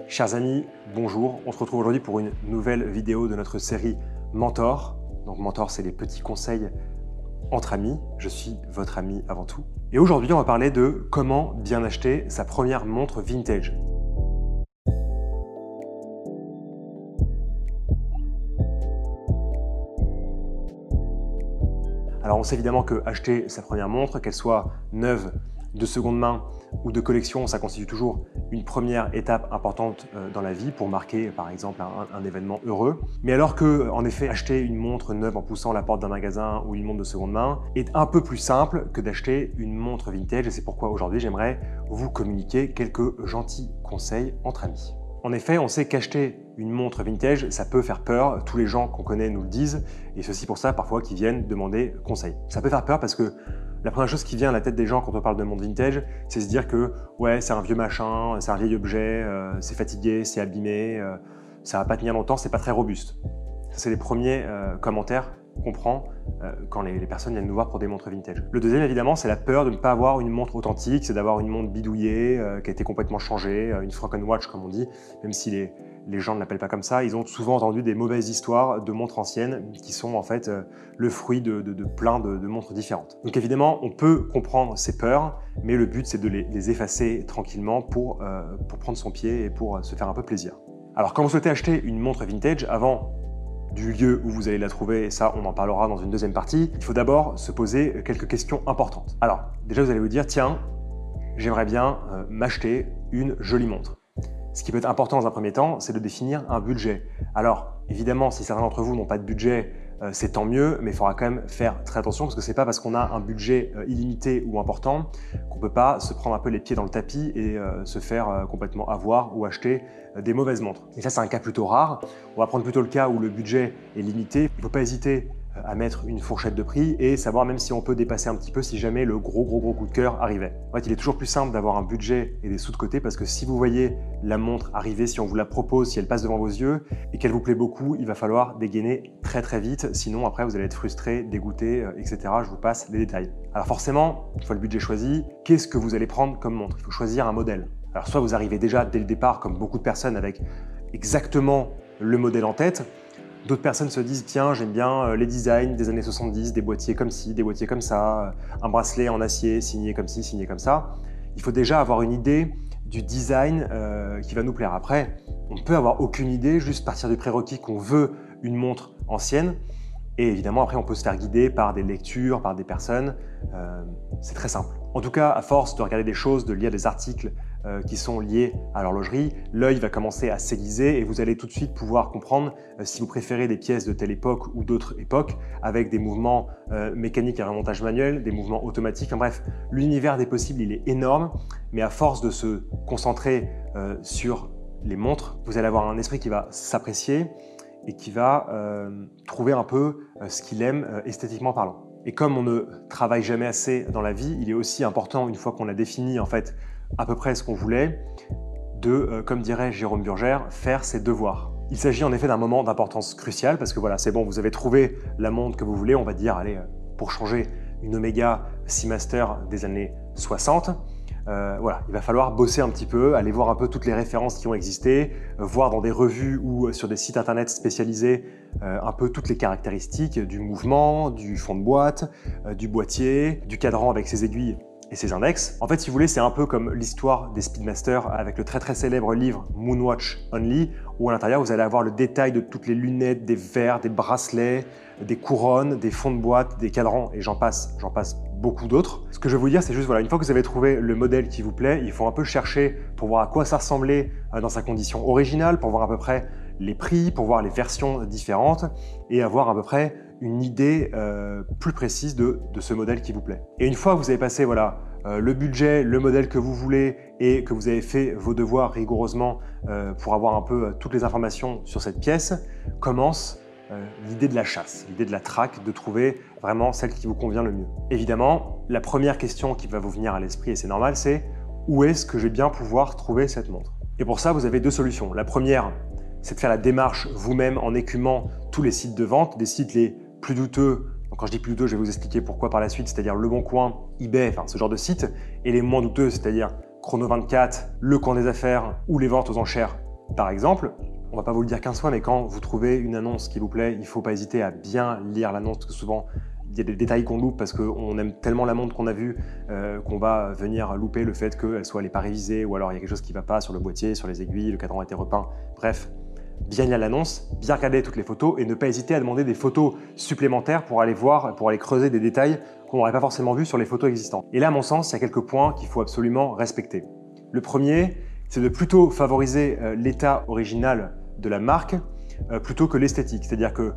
Chers amis, bonjour. On se retrouve aujourd'hui pour une nouvelle vidéo de notre série Mentor. Donc Mentor, c'est les petits conseils entre amis. Je suis votre ami avant tout. Et aujourd'hui, on va parler de comment bien acheter sa première montre vintage. Alors on sait évidemment que acheter sa première montre, qu'elle soit neuve, de seconde main ou de collection, ça constitue toujours une première étape importante dans la vie pour marquer par exemple un événement heureux. Mais alors que, en effet, acheter une montre neuve en poussant la porte d'un magasin ou une montre de seconde main est un peu plus simple que d'acheter une montre vintage, et c'est pourquoi aujourd'hui j'aimerais vous communiquer quelques gentils conseils entre amis. En effet, on sait qu'acheter une montre vintage, ça peut faire peur, tous les gens qu'on connaît nous le disent, et ceci pour ça parfois qu'ils viennent demander conseil. Ça peut faire peur parce que la première chose qui vient à la tête des gens quand on parle de montre vintage, c'est se dire que ouais, c'est un vieux machin, c'est un vieil objet, c'est fatigué, c'est abîmé, ça va pas tenir longtemps, c'est pas très robuste. Ça, c'est les premiers commentaires qu'on prend quand les personnes viennent nous voir pour des montres vintage. Le deuxième, évidemment, c'est la peur de ne pas avoir une montre authentique, c'est d'avoir une montre bidouillée, qui a été complètement changée, une Frankenwatch comme on dit, même si les gens ne l'appellent pas comme ça. Ils ont souvent entendu des mauvaises histoires de montres anciennes qui sont en fait le fruit de plein de montres différentes. Donc évidemment, on peut comprendre ces peurs, mais le but c'est de les effacer tranquillement pour prendre son pied et pour se faire un peu plaisir. Alors quand vous souhaitez acheter une montre vintage, avant du lieu où vous allez la trouver, et ça on en parlera dans une deuxième partie, il faut d'abord se poser quelques questions importantes. Alors déjà vous allez vous dire, tiens, j'aimerais bien m'acheter une jolie montre. Ce qui peut être important dans un premier temps, c'est de définir un budget. Alors évidemment, si certains d'entre vous n'ont pas de budget, c'est tant mieux, mais il faudra quand même faire très attention parce que c'est pas parce qu'on a un budget illimité ou important qu'on peut pas se prendre un peu les pieds dans le tapis et se faire complètement avoir ou acheter des mauvaises montres. Et ça, c'est un cas plutôt rare. On va prendre plutôt le cas où le budget est limité. Il ne faut pas hésiter à mettre une fourchette de prix et savoir même si on peut dépasser un petit peu si jamais le gros coup de cœur arrivait. En fait, il est toujours plus simple d'avoir un budget et des sous de côté parce que si vous voyez la montre arriver, si on vous la propose, si elle passe devant vos yeux et qu'elle vous plaît beaucoup, il va falloir dégainer très vite, sinon après vous allez être frustré, dégoûté, etc. Je vous passe les détails. Alors forcément, une fois le budget choisi, qu'est-ce que vous allez prendre comme montre? Il faut choisir un modèle. Alors soit vous arrivez déjà dès le départ, comme beaucoup de personnes, avec exactement le modèle en tête. D'autres personnes se disent, tiens, j'aime bien les designs des années 70, des boîtiers comme ci, des boîtiers comme ça, un bracelet en acier signé comme ci, signé comme ça. Il faut déjà avoir une idée du design qui va nous plaire. Après, on ne peut avoir aucune idée, juste partir du prérequis qu'on veut une montre ancienne. Et évidemment, après, on peut se faire guider par des lectures, par des personnes. C'est très simple. En tout cas, à force de regarder des choses, de lire des articles qui sont liés à l'horlogerie, l'œil va commencer à s'aiguiser et vous allez tout de suite pouvoir comprendre si vous préférez des pièces de telle époque ou d'autres époques, avec des mouvements mécaniques à remontage manuel, des mouvements automatiques. Enfin, bref, l'univers des possibles, il est énorme, mais à force de se concentrer sur les montres, vous allez avoir un esprit qui va s'apprécier et qui va trouver un peu ce qu'il aime esthétiquement parlant. Et comme on ne travaille jamais assez dans la vie, il est aussi important, une fois qu'on a défini en fait à peu près ce qu'on voulait, de, comme dirait Jérôme Burger, faire ses devoirs. Il s'agit en effet d'un moment d'importance cruciale parce que voilà, c'est bon, vous avez trouvé la montre que vous voulez, on va dire, allez, pour changer une Omega Seamaster des années 60, voilà, il va falloir bosser un petit peu, aller voir un peu toutes les références qui ont existé, voir dans des revues ou sur des sites internet spécialisés un peu toutes les caractéristiques du mouvement, du fond de boîte, du boîtier, du cadran avec ses aiguilles et ses index. En fait, si vous voulez, c'est un peu comme l'histoire des Speedmaster avec le très célèbre livre Moonwatch Only, où à l'intérieur, vous allez avoir le détail de toutes les lunettes, des verres, des bracelets, des couronnes, des fonds de boîte, des cadrans, et j'en passe beaucoup d'autres. Ce que je vais vous dire, c'est juste, voilà, une fois que vous avez trouvé le modèle qui vous plaît, il faut un peu chercher pour voir à quoi ça ressemblait dans sa condition originale, pour voir à peu près les prix, pour voir les versions différentes, et avoir à peu près une idée plus précise de ce modèle qui vous plaît. Et une fois que vous avez passé voilà, le budget, le modèle que vous voulez et que vous avez fait vos devoirs rigoureusement pour avoir un peu toutes les informations sur cette pièce, commence l'idée de la chasse, l'idée de la traque, de trouver vraiment celle qui vous convient le mieux. Évidemment, la première question qui va vous venir à l'esprit, et c'est normal, c'est où est-ce que je vais bien pouvoir trouver cette montre? Et pour ça, vous avez deux solutions. La première, c'est de faire la démarche vous-même en écumant tous les sites de vente, des sites les plus douteux. Donc quand je dis plus douteux, je vais vous expliquer pourquoi par la suite, c'est-à-dire Le Bon Coin, eBay, enfin ce genre de sites, et les moins douteux, c'est-à-dire Chrono24, Le Coin des Affaires ou les ventes aux enchères Par exemple, on va pas vous le dire 15 fois, mais quand vous trouvez une annonce qui vous plaît, il ne faut pas hésiter à bien lire l'annonce, parce que souvent, il y a des détails qu'on loupe parce qu'on aime tellement la montre qu'on a vue qu'on va venir louper le fait qu'elle n'est pas révisée, ou alors il y a quelque chose qui ne va pas sur le boîtier, sur les aiguilles, le cadran a été repeint. Bref, bien lire l'annonce, bien regarder toutes les photos et ne pas hésiter à demander des photos supplémentaires pour aller voir, pour aller creuser des détails qu'on n'aurait pas forcément vus sur les photos existantes. Et là, à mon sens, il y a quelques points qu'il faut absolument respecter. Le premier, c'est de plutôt favoriser l'état original de la marque plutôt que l'esthétique. C'est-à-dire que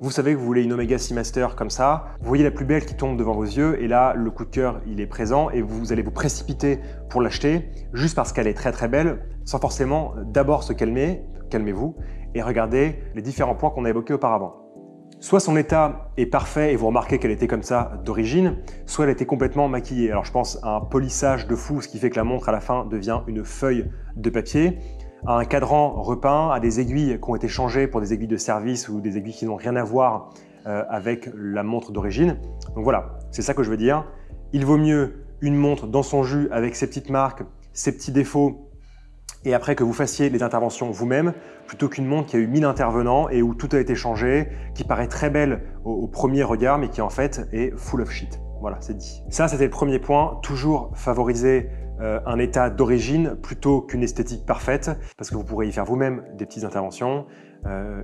vous savez que vous voulez une Omega Seamaster comme ça, vous voyez la plus belle qui tombe devant vos yeux et là, le coup de cœur, il est présent et vous allez vous précipiter pour l'acheter juste parce qu'elle est très très belle, sans forcément d'abord se calmer, calmez-vous et regardez les différents points qu'on a évoqués auparavant. Soit son état est parfait et vous remarquez qu'elle était comme ça d'origine, soit elle était complètement maquillée. Alors je pense à un polissage de fou, ce qui fait que la montre à la fin devient une feuille de papier, à un cadran repeint, à des aiguilles qui ont été changées pour des aiguilles de service ou des aiguilles qui n'ont rien à voir avec la montre d'origine. Donc voilà, c'est ça que je veux dire. Il vaut mieux une montre dans son jus avec ses petites marques, ses petits défauts, et après que vous fassiez les interventions vous-même, plutôt qu'une montre qui a eu 1000 intervenants et où tout a été changé, qui paraît très belle au premier regard, mais qui en fait est full of shit. Voilà, c'est dit. Ça, c'était le premier point. Toujours favoriser un état d'origine plutôt qu'une esthétique parfaite, parce que vous pourrez y faire vous-même des petites interventions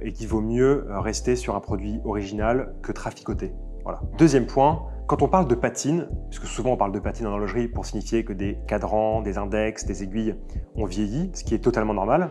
et qu'il vaut mieux rester sur un produit original que traficoter. Voilà. Deuxième point, quand on parle de patine, puisque souvent on parle de patine en horlogerie pour signifier que des cadrans, des index, des aiguilles ont vieilli, ce qui est totalement normal.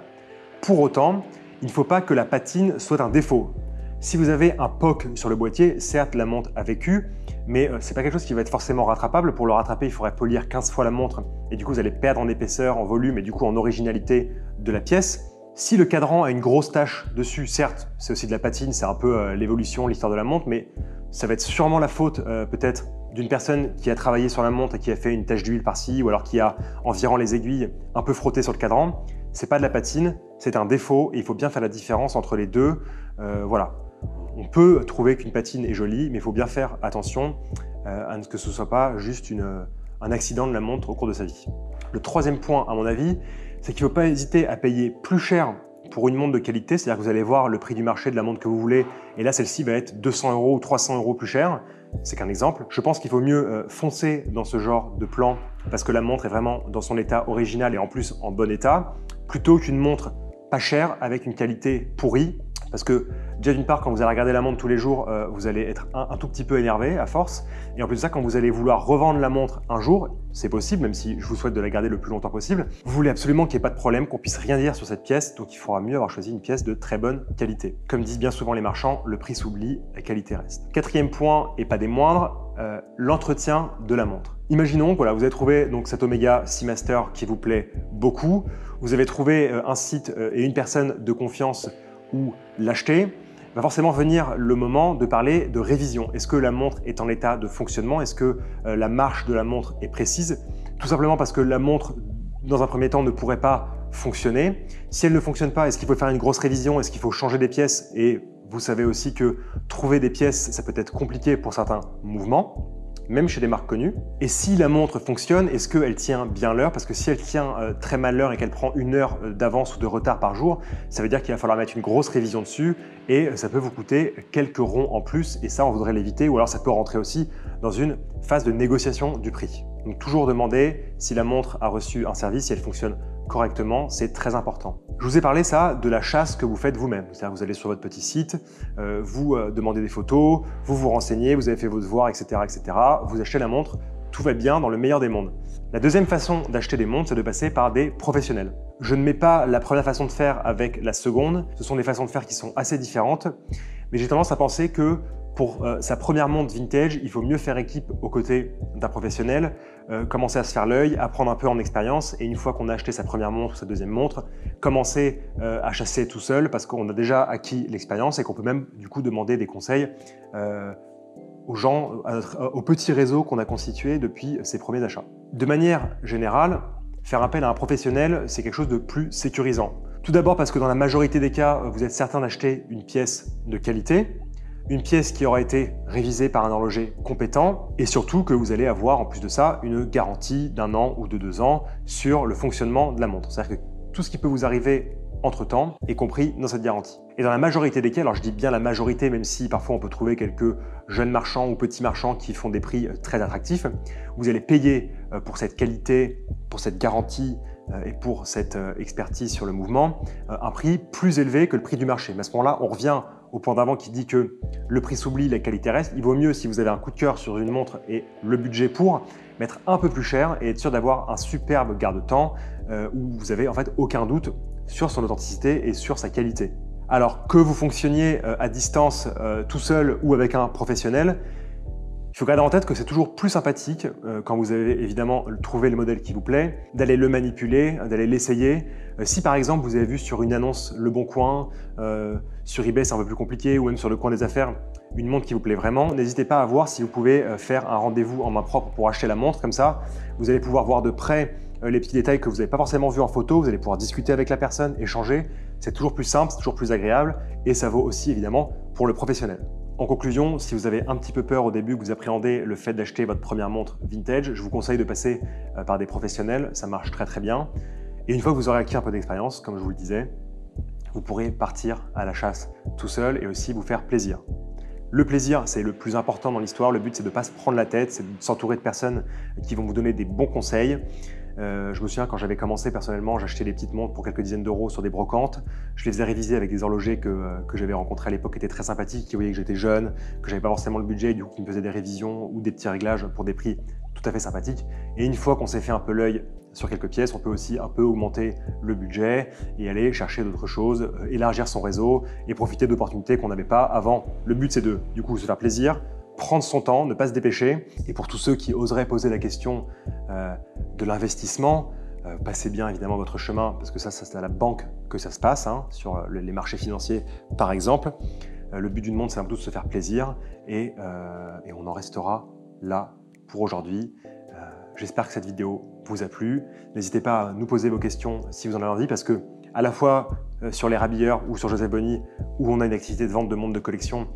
Pour autant, il ne faut pas que la patine soit un défaut. Si vous avez un POC sur le boîtier, certes la montre a vécu, mais ce n'est pas quelque chose qui va être forcément rattrapable. Pour le rattraper, il faudrait polir 15 fois la montre et du coup vous allez perdre en épaisseur, en volume et du coup en originalité de la pièce. Si le cadran a une grosse tache dessus, certes, c'est aussi de la patine, c'est un peu l'évolution, l'histoire de la montre, mais ça va être sûrement la faute peut-être d'une personne qui a travaillé sur la montre et qui a fait une tache d'huile par-ci, ou alors qui a, en virant les aiguilles, un peu frotté sur le cadran. C'est pas de la patine, c'est un défaut et il faut bien faire la différence entre les deux. Voilà. On peut trouver qu'une patine est jolie, mais il faut bien faire attention à ce que ce ne soit pas juste un accident de la montre au cours de sa vie. Le troisième point, à mon avis, c'est qu'il ne faut pas hésiter à payer plus cher pour une montre de qualité, c'est-à-dire que vous allez voir le prix du marché de la montre que vous voulez, et là celle-ci va être 200 € ou 300 € plus cher. C'est qu'un exemple. Je pense qu'il faut mieux foncer dans ce genre de plan parce que la montre est vraiment dans son état original et en plus en bon état, plutôt qu'une montre pas chère avec une qualité pourrie. Parce que déjà d'une part, quand vous allez regarder la montre tous les jours, vous allez être un tout petit peu énervé à force. Et en plus de ça, quand vous allez vouloir revendre la montre un jour, c'est possible, même si je vous souhaite de la garder le plus longtemps possible, vous voulez absolument qu'il n'y ait pas de problème, qu'on puisse rien dire sur cette pièce, donc il faudra mieux avoir choisi une pièce de très bonne qualité. Comme disent bien souvent les marchands, le prix s'oublie, la qualité reste. Quatrième point, et pas des moindres, l'entretien de la montre. Imaginons que voilà, vous avez trouvé donc cette Omega Seamaster qui vous plaît beaucoup, vous avez trouvé un site et une personne de confiance où l'acheter, va forcément venir le moment de parler de révision. Est-ce que la montre est en état de fonctionnement? Est-ce que la marche de la montre est précise? Tout simplement parce que la montre, dans un premier temps, ne pourrait pas fonctionner. Si elle ne fonctionne pas, est-ce qu'il faut faire une grosse révision? Est-ce qu'il faut changer des pièces? Et vous savez aussi que trouver des pièces, ça peut être compliqué pour certains mouvements, même chez des marques connues. Et si la montre fonctionne, est-ce qu'elle tient bien l'heure? Parce que si elle tient très mal l'heure et qu'elle prend 1 heure d'avance ou de retard par jour, ça veut dire qu'il va falloir mettre une grosse révision dessus et ça peut vous coûter quelques ronds en plus et ça, on voudrait l'éviter ou alors ça peut rentrer aussi dans une phase de négociation du prix. Donc toujours demander si la montre a reçu un service, si elle fonctionne correctement, c'est très important. Je vous ai parlé ça de la chasse que vous faites vous-même. C'est-à-dire que vous allez sur votre petit site, vous demandez des photos, vous vous renseignez, vous avez fait vos devoirs, etc., etc. Vous achetez la montre, tout va bien dans le meilleur des mondes. La deuxième façon d'acheter des montres, c'est de passer par des professionnels. Je ne mets pas la première façon de faire avec la seconde. Ce sont des façons de faire qui sont assez différentes, mais j'ai tendance à penser que pour sa première montre vintage, il faut mieux faire équipe aux côtés d'un professionnel, commencer à se faire l'œil, apprendre un peu en expérience et une fois qu'on a acheté sa première montre ou sa deuxième montre, commencer à chasser tout seul parce qu'on a déjà acquis l'expérience et qu'on peut même du coup demander des conseils aux gens, au petit réseau qu'on a constitué depuis ses premiers achats. De manière générale, faire appel à un professionnel, c'est quelque chose de plus sécurisant. Tout d'abord parce que dans la majorité des cas, vous êtes certain d'acheter une pièce de qualité, une pièce qui aura été révisée par un horloger compétent et surtout que vous allez avoir en plus de ça une garantie d'1 an ou de 2 ans sur le fonctionnement de la montre. C'est-à-dire que tout ce qui peut vous arriver entre-temps, est compris dans cette garantie. Et dans la majorité des cas, alors je dis bien la majorité, même si parfois on peut trouver quelques jeunes marchands ou petits marchands qui font des prix très attractifs, vous allez payer pour cette qualité, pour cette garantie et pour cette expertise sur le mouvement, un prix plus élevé que le prix du marché. Mais à ce moment-là, on revient au point d'avant qui dit que le prix s'oublie, la qualité reste. Il vaut mieux, si vous avez un coup de cœur sur une montre et le budget pour, mettre un peu plus cher et être sûr d'avoir un superbe garde-temps où vous avez en fait aucun doute sur son authenticité et sur sa qualité. Alors que vous fonctionniez à distance tout seul ou avec un professionnel, il faut garder en tête que c'est toujours plus sympathique, quand vous avez évidemment trouvé le modèle qui vous plaît, d'aller le manipuler, d'aller l'essayer. Si par exemple vous avez vu sur une annonce Le Bon Coin, sur eBay c'est un peu plus compliqué, ou même sur le coin des affaires, une montre qui vous plaît vraiment, n'hésitez pas à voir si vous pouvez faire un rendez-vous en main propre pour acheter la montre. Comme ça, vous allez pouvoir voir de près les petits détails que vous n'avez pas forcément vus en photo, vous allez pouvoir discuter avec la personne, échanger. C'est toujours plus simple, c'est toujours plus agréable et ça vaut aussi évidemment pour le professionnel. En conclusion, si vous avez un petit peu peur au début, que vous appréhendez le fait d'acheter votre première montre vintage, je vous conseille de passer par des professionnels, ça marche très très bien. Et une fois que vous aurez acquis un peu d'expérience, comme je vous le disais, vous pourrez partir à la chasse tout seul et aussi vous faire plaisir. Le plaisir, c'est le plus important dans l'histoire. Le but, c'est de ne pas se prendre la tête, c'est de s'entourer de personnes qui vont vous donner des bons conseils. Je me souviens quand j'avais commencé personnellement, j'achetais des petites montres pour quelques dizaines d'euros sur des brocantes. Je les faisais réviser avec des horlogers que j'avais rencontrés à l'époque, qui étaient très sympathiques, qui voyaient que j'étais jeune, que j'avais pas forcément le budget, du coup qui me faisaient des révisions ou des petits réglages pour des prix tout à fait sympathiques. Et une fois qu'on s'est fait un peu l'œil sur quelques pièces, on peut aussi un peu augmenter le budget et aller chercher d'autres choses, élargir son réseau et profiter d'opportunités qu'on n'avait pas avant. Le but, c'est de du coup se faire plaisir, prendre son temps, ne pas se dépêcher. Et pour tous ceux qui oseraient poser la question de l'investissement, passez bien évidemment votre chemin, parce que ça c'est à la banque que ça se passe, hein, sur les marchés financiers par exemple. Le but d'une montre, c'est un peu de se faire plaisir et on en restera là pour aujourd'hui. J'espère que cette vidéo vous a plu. N'hésitez pas à nous poser vos questions si vous en avez envie, parce que à la fois sur les Rabilleurs ou sur Joseph Bonny, où on a une activité de vente de montres de collection,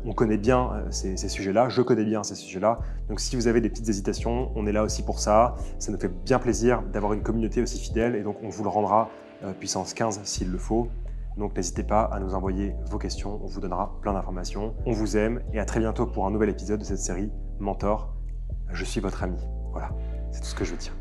on connaît bien ces sujets-là, je connais bien ces sujets-là. Donc si vous avez des petites hésitations, on est là aussi pour ça. Ça nous fait bien plaisir d'avoir une communauté aussi fidèle et donc on vous le rendra puissance 15 s'il le faut. Donc n'hésitez pas à nous envoyer vos questions, on vous donnera plein d'informations. On vous aime et à très bientôt pour un nouvel épisode de cette série Mentor. Je suis votre ami. Voilà, c'est tout ce que je veux dire.